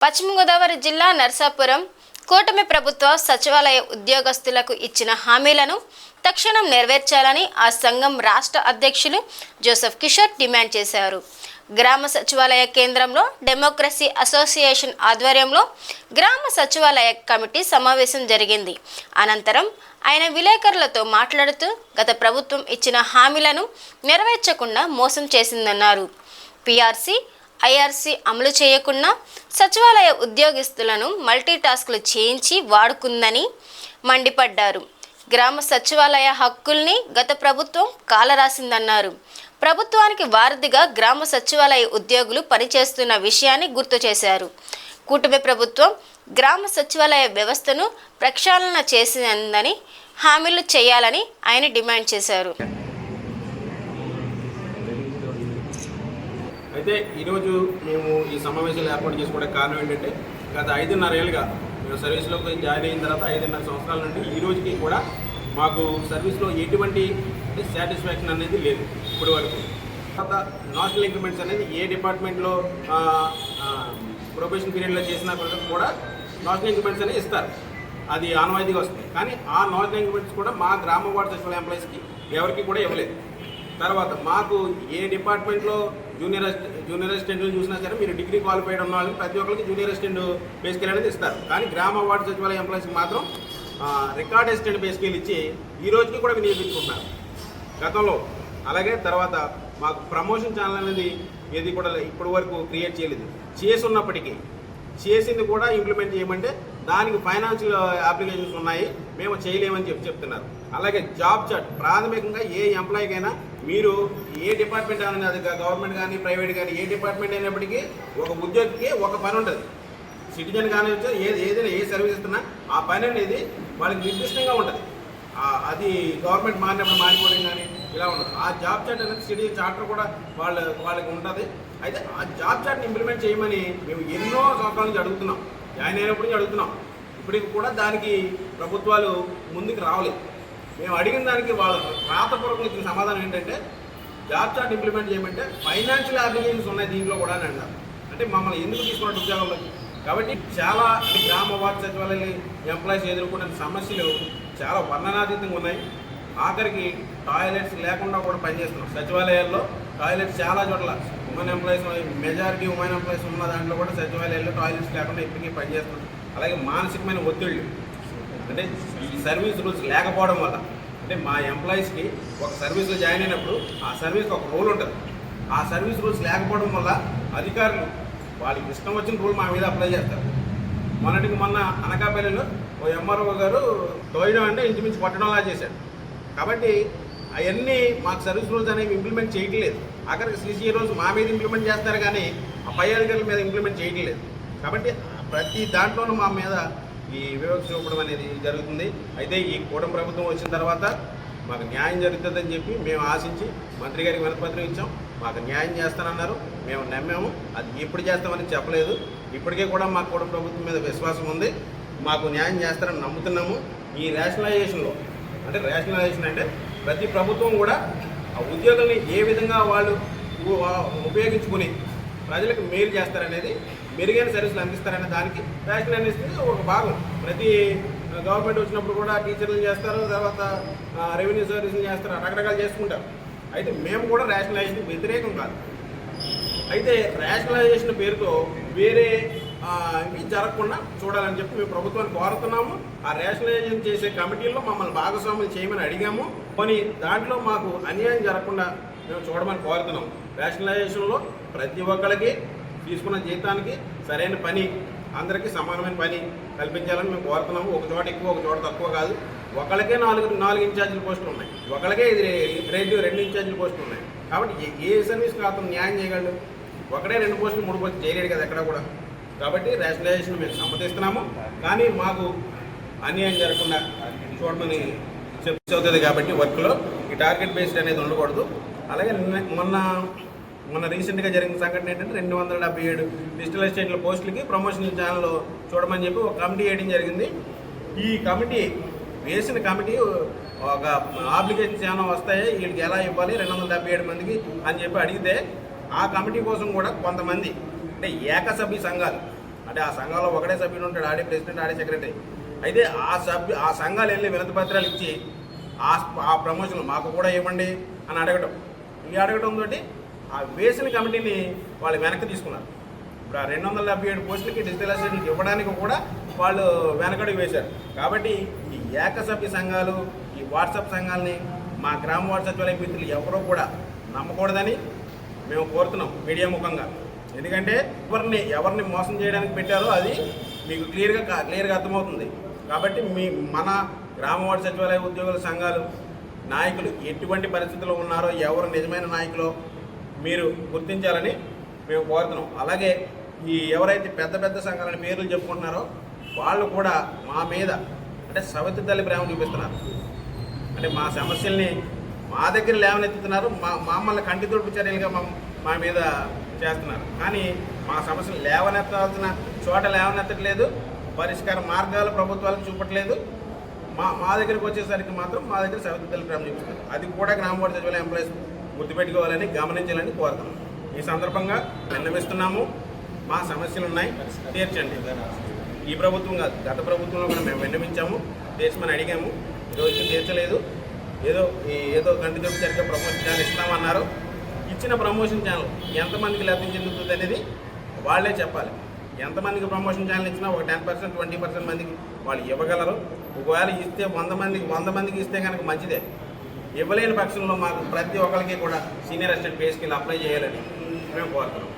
పశ్చిమ గోదావరి జిల్లా నర్సాపురం కూటమి ప్రభుత్వ సచివాలయ ఉద్యోగస్తులకు ఇచ్చిన హామీలను తక్షణం నెరవేర్చాలని ఆ సంఘం రాష్ట్ర అధ్యక్షులు జోసెఫ్ కిషోర్ డిమాండ్ చేశారు. గ్రామ సచివాలయ కేంద్రంలో డెమోక్రసీ అసోసియేషన్ ఆధ్వర్యంలో గ్రామ సచివాలయ కమిటీ సమావేశం జరిగింది. అనంతరం ఆయన విలేకరులతో మాట్లాడుతూ గత ప్రభుత్వం ఇచ్చిన హామీలను నెరవేర్చకుండా మోసం చేసిందన్నారు. పిఆర్సీ ఐఆర్సీ అమలు చేయకుండా సచివాలయ ఉద్యోగస్తులను మల్టీటాస్క్లు చేయించి వాడుకుందని మండిపడ్డారు. గ్రామ సచివాలయ హక్కుల్ని గత ప్రభుత్వం కాలరాసిందన్నారు. ప్రభుత్వానికి వారధిగా గ్రామ సచివాలయ ఉద్యోగులు పనిచేస్తున్న విషయాన్ని గుర్తు చేశారు. కూటమి ప్రభుత్వం గ్రామ సచివాలయ వ్యవస్థను ప్రక్షాళన చేసిందని హామీలు చేయాలని ఆయన డిమాండ్ చేశారు. అయితే ఈరోజు మేము ఈ సమావేశాలు ఏర్పాటు చేసుకోవడానికి కారణం ఏంటంటే గత 5.5 ఏళ్ళుగా మేము సర్వీస్లోకి జాయిన్ అయిన తర్వాత 5.5 సంవత్సరాల నుండి ఈ రోజుకి కూడా మాకు సర్వీస్లో ఎటువంటి సాటిస్ఫాక్షన్ అనేది లేదు ఇప్పటి వరకు. తర్వాత నేషనల్ ఇంక్రిమెంట్స్ అనేది ఏ డిపార్ట్మెంట్లో ప్రొబేషన్ పీరియడ్లో చేసినా కూడా నేషనల్ ఇంక్రిమెంట్స్ అనేది ఇస్తారు, అది ఆనవాయితీగా వస్తుంది. కానీ ఆ నేషనల్ ఇంక్రిమెంట్స్ కూడా మా గ్రామ వార్డు సచివాలయ ఎంప్లాయీస్కి ఎవరికి కూడా ఇవ్వలేదు. తర్వాత మాకు ఏ డిపార్ట్మెంట్లో జూనియర్ అసిస్టెంట్లు చూసినా సరే మీరు డిగ్రీ క్వాలిఫైడ్ ఉన్న వాళ్ళకి ప్రతి ఒక్కరికి జూనియర్ అసిస్టెంట్ పే స్కేల్ అనేది ఇస్తారు. కానీ గ్రామ వార్డు సచివాలయ ఎంప్లాయీస్కి మాత్రం రికార్డ్ అసిస్టెంట్ పే స్కేల్ ఇచ్చి ఈ రోజుకి కూడా వినియోగించుకుంటున్నారు గతంలో. అలాగే తర్వాత మాకు ప్రమోషన్ ఛానల్ అనేది ఏది కూడా ఇప్పటి వరకు క్రియేట్ చేయలేదు. చేసినప్పటికీ చేసింది కూడా ఇంప్లిమెంట్ చేయమంటే దానికి ఫైనాన్షియల్ అప్లికేషన్స్ ఉన్నాయి, మేము చేయలేమని చెప్తున్నారు. అలాగే జాబ్ చార్ట్ ప్రాథమికంగా ఏ ఎంప్లాయీకైనా మీరు ఏ డిపార్ట్మెంట్ అనేది, అది గవర్నమెంట్ కానీ ప్రైవేట్ కానీ ఏ డిపార్ట్మెంట్ అయినప్పటికీ ఒక ఉద్యోగికి ఒక పని ఉంటుంది. సిటిజన్ కానీ ఏదైనా ఏ సర్వీస్ ఇస్తున్నా ఆ పని అనేది వాళ్ళకి నిర్దిష్టంగా ఉంటుంది. అది గవర్నమెంట్ మారినప్పుడు మారిపోవడం కానీ ఇలా ఉండదు. ఆ జాబ్ చార్ట్ అనేది సిటిజన్ చార్టర్ కూడా వాళ్ళకి ఉంటుంది. అయితే ఆ జాబ్ చార్ట్ని ఇంప్లిమెంట్ చేయమని మేము ఎన్నో సంవత్సరాల నుంచి అడుగుతున్నాం, జాయిన్ అయినప్పటి నుంచి అడుగుతున్నాం. ఇప్పటికి కూడా దానికి ప్రభుత్వాలు ముందుకు రావలేదు. మేము అడిగిన దానికి వాళ్ళ రాతపూర్వకంగా ఇచ్చిన సమాధానం ఏంటంటే జాబ్ చార్ట్ ఇంప్లిమెంట్ చేయమంటే ఫైనాన్షియల్ అప్లికేషన్స్ ఉన్నాయి దీంట్లో కూడా అని అన్నారు. అంటే మమ్మల్ని ఎందుకు తీసుకున్నట్టు ఉద్యోగంలో. కాబట్టి చాలా గ్రామ వార్డు సచివాలయ ఎంప్లాయీస్ ఎదుర్కొన్న సమస్యలు చాలా వర్ణనాతీతంగా ఉన్నాయి. ఆఖరికి టాయిలెట్స్ లేకుండా కూడా పనిచేస్తున్నాం. సచివాలయాల్లో టాయిలెట్స్ చాలా చోట్ల women employees, majority women employees ఉన్న దాంట్లో కూడా సచివాలయాల్లో టాయిలెట్స్ లేకుండా ఇప్పటికీ పనిచేస్తున్నాం. అలాగే మానసికమైన ఒత్తిళ్ళు, అంటే ఈ సర్వీస్ రూల్స్ లేకపోవడం వల్ల, అంటే మా ఎంప్లాయీస్కి ఒక సర్వీస్లో జాయిన్ అయినప్పుడు ఆ సర్వీస్కి ఒక రూల్ ఉంటుంది. ఆ సర్వీస్ రూల్స్ లేకపోవడం వల్ల అధికారులు వాళ్ళకి ఇష్టం వచ్చిన రూల్ మా మీద అప్లై చేస్తారు. మొన్న అనకాపల్లిలో ఓ ఎంఆర్ఓ గారు తోయడం అంటే ఇంచుమించు కొట్టడంలా చేశారు. కాబట్టి అవన్నీ మాకు సర్వీస్ రూల్స్ అనేవి ఇంప్లిమెంట్ చేయట్లేదు. అక్కడికి సీసీ రూల్స్ మా మీద ఇంప్లిమెంట్ చేస్తారు కానీ ఆ పై అధికారుల మీద ఇంప్లిమెంట్ చేయట్లేదు. కాబట్టి ప్రతి దాంట్లోనూ మా మీద ఈ వివక్ష చూపడం అనేది జరుగుతుంది. అయితే ఈ కూటమి ప్రభుత్వం వచ్చిన తర్వాత మాకు న్యాయం జరుగుతుందని చెప్పి మేము ఆశించి మంత్రి గారికి వినతిపత్రం ఇచ్చాం. మాకు న్యాయం చేస్తానన్నారు, మేము నమ్మాము. అది ఎప్పుడు చేస్తామని చెప్పలేదు. ఇప్పటికే కూడా మా కూటమి ప్రభుత్వం మీద విశ్వాసం ఉంది, మాకు న్యాయం చేస్తారని నమ్ముతున్నాము. ఈ రేషనలైజేషన్లో, అంటే రేషనలైజేషన్ అంటే ప్రతి ప్రభుత్వం కూడా ఆ ఉద్యోగుల్ని ఏ విధంగా వాళ్ళు ఉపయోగించుకుని ప్రజలకు మేలు చేస్తారనేది, మెరుగైన సర్వీసులు అందిస్తారనే దానికి రేషనలైజేషన్ ఒక భాగం. ప్రతి గవర్నమెంట్ వచ్చినప్పుడు కూడా టీచర్లు చేస్తారు, తర్వాత రెవెన్యూ సర్వీసులు చేస్తారు, రకరకాలు చేసుకుంటారు. అయితే మేము కూడా రేషనలైజేషన్ వ్యతిరేకం కాదు. అయితే రేషనలైజేషన్ పేరుతో వేరే ఇవి జరగకుండా చూడాలని చెప్పి మేము ప్రభుత్వాన్ని కోరుతున్నాము. ఆ రేషనలైజేషన్ చేసే కమిటీల్లో మమ్మల్ని భాగస్వాములు చేయమని అడిగాము. కానీ దాంట్లో మాకు అన్యాయం జరగకుండా మేము చూడమని కోరుతున్నాం. రేషనలైజేషన్లో ప్రతి ఒక్కరికి తీసుకున్న జీతానికి సరైన పని, అందరికీ సమానమైన పని కల్పించాలని మేము కోరుతున్నాము. ఒక చోట ఎక్కువ, ఒక చోట తక్కువ కాదు. ఒకరికే 4 ఇన్ఛార్జీల పోస్టులు ఉన్నాయి, ఒకరికే 2 ఇన్ఛార్జీల పోస్టులు ఉన్నాయి. కాబట్టి ఏ సర్వీస్కి అతను న్యాయం చేయగలడు? ఒకడే 2 పోస్టులు 3 పోస్టులు చేయలేడు కదా ఎక్కడ కూడా. కాబట్టి రేషనలైజేషన్ మేము సమ్మతిస్తున్నాము, కానీ మాకు అన్యాయం జరగకుండా చూడమని చెప్తుంది. కాబట్టి వర్క్లో ఈ టార్గెట్ బేస్డ్ అనేది ఉండకూడదు. అలాగే మొన్న రీసెంట్గా జరిగిన సంఘటన ఏంటంటే 277 డిజిటల్ అసిస్టెంట్ల పోస్టులకి ప్రమోషన్ ఛానల్ చూడమని చెప్పి ఒక కమిటీ వేయడం జరిగింది. ఈ కమిటీ వేసిన కమిటీ ఒక అప్లికేషన్స్ ఏమైనా వస్తాయి, వీళ్ళకి ఎలా ఇవ్వాలి 277 మందికి అని చెప్పి అడిగితే ఆ కమిటీ కోసం కూడా కొంతమంది అంటే ఏకసభ్య సంఘాలు అంటే ఆ సంఘంలో ఒకటే సభ్యుడు ఉంటాడు, ఆడే ప్రెసిడెంట్, ఆడే సెక్రటరీ. అయితే ఆ సంఘాలు వెళ్ళి వినతి పత్రాలు ఇచ్చి ఆ ప్రమోషన్లు మాకు కూడా ఇవ్వండి అని అడగటం. ఈ అడగటంతో ఆ వేసిన కమిటీని వాళ్ళు వెనక్కి తీసుకున్నారు. ఇప్పుడు ఆ 277 పోస్టులకి డిజిటల్ అసిస్టెంట్కి ఇవ్వడానికి కూడా వాళ్ళు వెనకడుగు వేశారు. కాబట్టి ఈ ఏకసభ్య సంఘాలు, ఈ వాట్సాప్ సంఘాలని మా గ్రామ వార్డు సచివాలయ మిత్రులు ఎవరూ కూడా నమ్మకూడదని మేము కోరుతున్నాం మీడియా ముఖంగా. ఎందుకంటే ఎవరిని మోసం చేయడానికి పెట్టారో అది మీకు క్లియర్గా అర్థమవుతుంది. కాబట్టి మన గ్రామ వార్డు సచివాలయ ఉద్యోగుల సంఘాలు నాయకులు ఎటువంటి పరిస్థితుల్లో ఉన్నారో, ఎవరు నిజమైన నాయకులో మీరు గుర్తించాలని మేము కోరుతున్నాం. అలాగే ఎవరైతే పెద్ద పెద్ద సంఘాలని పేర్లు చెప్పుకుంటున్నారో వాళ్ళు కూడా మా మీద అంటే సవతి తల్లి ప్రేమ చూపిస్తున్నారు. అంటే మా సమస్యల్ని మా దగ్గర లేవనెత్తుతున్నారు, మమ్మల్ని కంటితుడుపు చర్యలుగా మా మీద చేస్తున్నారు. కానీ మా సమస్యలు లేవనెత్తాల్సిన చోట లేవనెత్తట్లేదు, పరిష్కార మార్గాలు ప్రభుత్వాలకు చూపట్లేదు. మా దగ్గరికి వచ్చేసరికి మాత్రం మా దగ్గర సవతి తల్లి ప్రేమ చూపిస్తున్నారు. అది కూడా గ్రామ వార్డు సచివాలయ ఎంప్లాయీస్ గుర్తుపెట్టుకోవాలని, గమనించాలని కోరుతున్నాం. ఈ సందర్భంగా విన్నవిస్తున్నాము, మా సమస్యలు ఉన్నాయి, తీర్చండి. ఈ ప్రభుత్వం కాదు, గత ప్రభుత్వంలో కూడా మేము విన్నవించాము, తీర్చమని అడిగాము, ఈరోజు తీర్చలేదు. ఏదో గంట సరిగ్గా ప్రమోషన్ ఛానల్ ఇస్తామన్నారు. ఇచ్చిన ప్రమోషన్ ఛానల్ ఎంతమందికి లబ్ధి చెందుతుంది అనేది వాళ్ళే చెప్పాలి. ఎంతమందికి ప్రమోషన్ ఛానల్ ఇచ్చినా ఒక 10%, 20% మందికి వాళ్ళు ఇవ్వగలరు. ఒకవేళ ఇస్తే 100 మందికి ఇస్తే కనుక మంచిదే. ఇవ్వలేని పక్షంలో మాకు ప్రతి ఒక్కరికి కూడా senior assistant pay scale apply చేయాలని మేము కోరుతున్నాం.